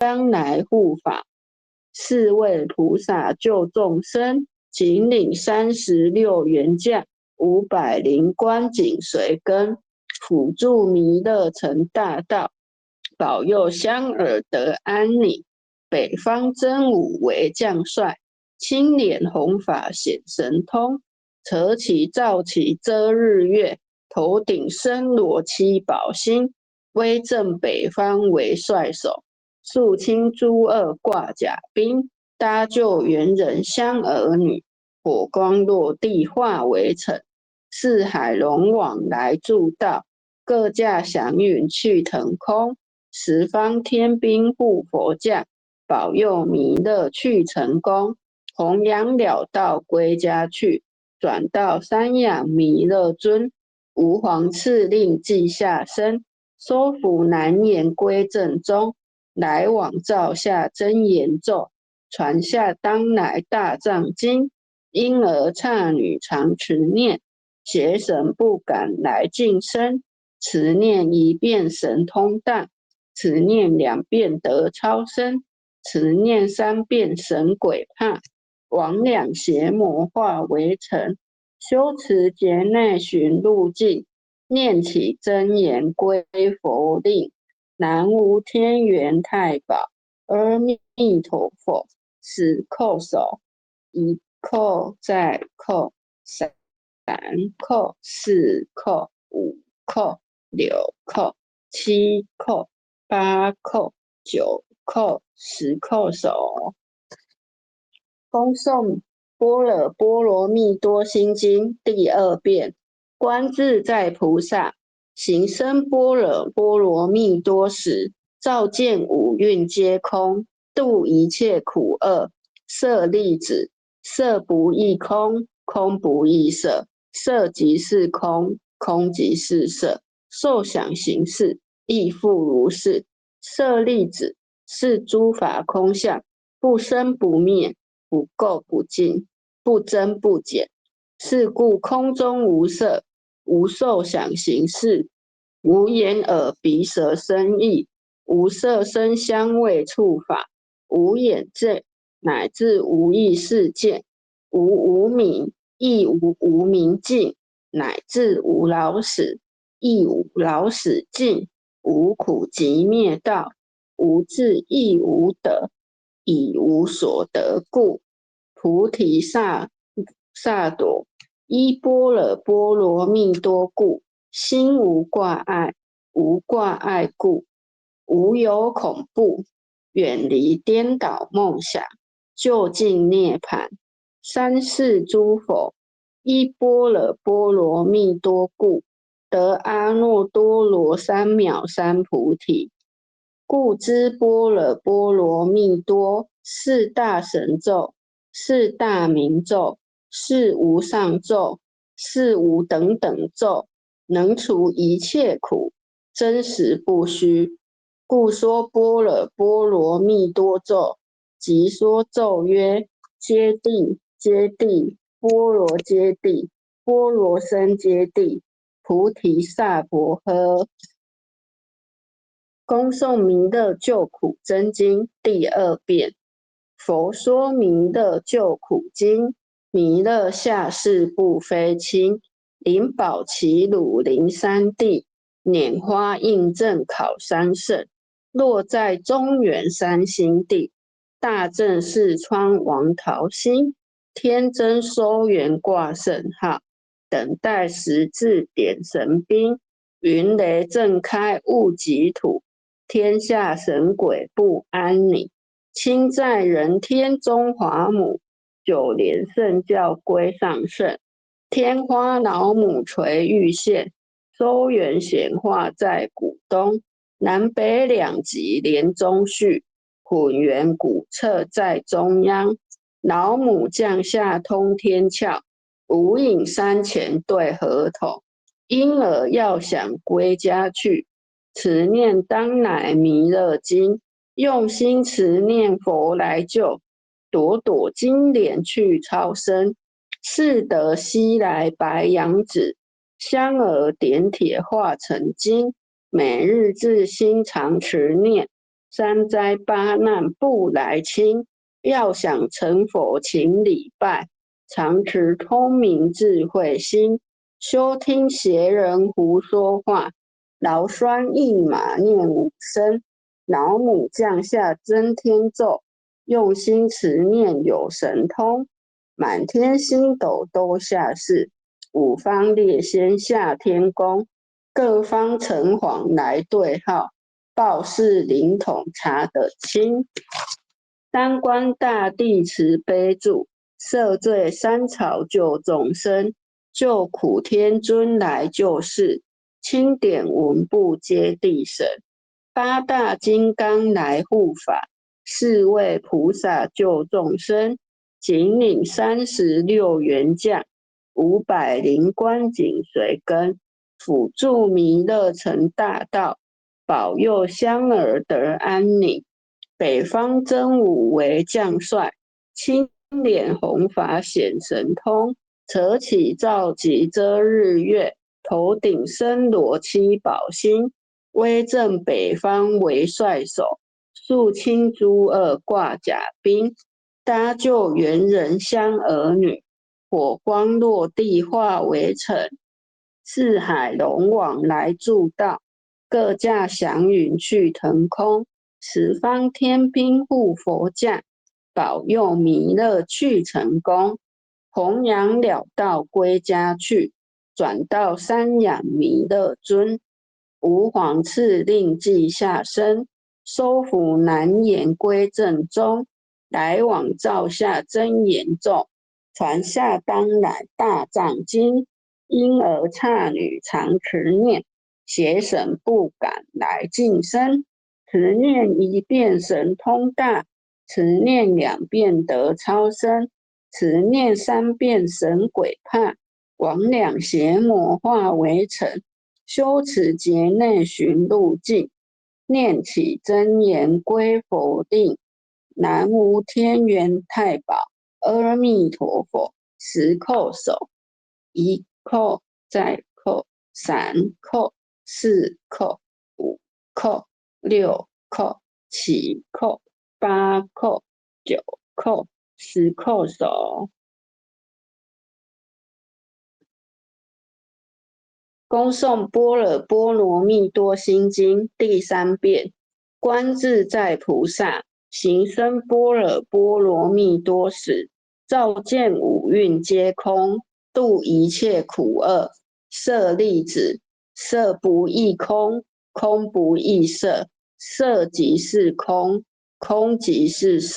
当来护法，是为菩萨救众生，仅领36元价，500灵官紧随跟，辅助弥勒成大道，保佑香尔得安宁。北方真武为将帅，青脸红发显神通，扯起皂旗遮日月，头顶身裸七宝星，威震北方为帅手，肃清诸恶挂甲兵，搭救猿人香儿女，火光落地化为尘，四海龙王来助道，各驾祥云去腾空，十方天兵护佛驾，保佑弥勒去成功，弘扬了道归家去，转到三养弥勒尊，吾皇敕令记下身，收服难言归正中，来往照下真言咒，传下当来大藏经，婴儿刹女常持念，邪神不敢来近身，持念一遍神通大，持念2遍得超生，持念3遍神鬼怕，魍魉邪魔化为尘，修持劫内寻路径，念起真言归佛令，南无天元太保，阿弥陀佛，死叩首，一叩再叩，3叩4叩5叩6叩7叩8叩9叩10叩首。恭诵般若波罗蜜多心经第2遍。观自在菩萨行深般若波罗蜜多时，照见五蕴皆空，度一切苦厄。舍利子，色不异空，空不异色，色即是空，空即是色，受想行识亦复如是。舍利子，是诸法空相，不生不灭，不垢不净，不增不减。是故空中无色，无受想行识，无眼耳鼻舌身意，无色声香味触法，无眼见，乃至无意识见，无无明，亦无无明尽，乃至无老死，亦无老死尽，无苦集灭道，无智亦无得，以无所得故。菩提萨埵依般若波罗蜜多故，心无挂碍，无挂碍故，无有恐怖，远离颠倒梦想，究竟涅槃。三世诸佛依般若波罗蜜多故，得阿耨多罗三藐三菩提。故知般若波罗蜜多是大神咒，是大明咒，是无上咒，是无等等咒，能除一切苦，真实不虚。故说般若波罗蜜多咒，即说咒曰：揭谛，揭谛，波罗揭谛，波罗僧揭谛，菩提萨婆诃。恭诵弥勒救苦真经第2遍。佛说弥勒救苦经，弥勒下世不非亲，灵宝齐鲁林三地，拈花印证考三圣，落在中原三星地，大正四川王桃心，天真收圆挂圣号，等待时至点神兵，云雷震开物极土，天下神鬼不安宁。亲在人天中华母，九莲圣教归上圣，天花老母垂玉线，周圆显化在古东，南北两极连中续，混元古刹在中央，老母降下通天窍，无影山前对河头，婴儿要想归家去，持念当来弥勒经，用心持念佛来救，朵朵金莲去超生，是得西来白羊子，香儿点铁化成金，每日自心常持念，三灾八难不来侵，要想成佛请礼拜，常持聪明智慧心，休听邪人胡说话，劳酸一马念五声，老母降下真天咒，用心持念有神通，满天星斗都下世，五方列仙下天宫，各方城隍来对号，报事灵统查得清。三官大帝慈悲助，赦罪三草救众生，救苦天尊来救世，钦点文部接地神，八大金刚来护法，四位菩萨救众生，紧领36员将，500灵官紧随跟，辅助弥勒成大道，保佑香儿得安宁。北方真武为将帅，青脸红发显神通，扯起皂极遮日月，头顶森罗七宝星，威震北方为帅手，肃清诸恶挂甲兵，搭救猿人香儿女，火光落地化为尘，四海龙王来助道，各驾祥云去腾空，十方天兵护佛驾，保佑弥勒去成功，弘扬了道归家去，转到三养弥勒尊，吾皇敕令记下身，收服难言归正中，来往照下真言咒，传下当来大藏经，婴儿刹女常持念，邪神不敢来近身，持念一遍神通大，持念2遍得超生，持念3遍神鬼怕，魍魉邪魔化为尘，修持劫内寻路径，念起真言归佛定，南无天元太保，阿弥陀佛，十叩首，一叩再叩，3叩，4叩，5叩，6叩，7叩，8叩，9叩，十叩首。恭诵般若波罗蜜多心经第3遍。观自在菩萨行深般若波罗蜜多时，照见五蕴皆空，度一切苦厄。舍利子，色不异空，空不异色，色即是空，空即是色。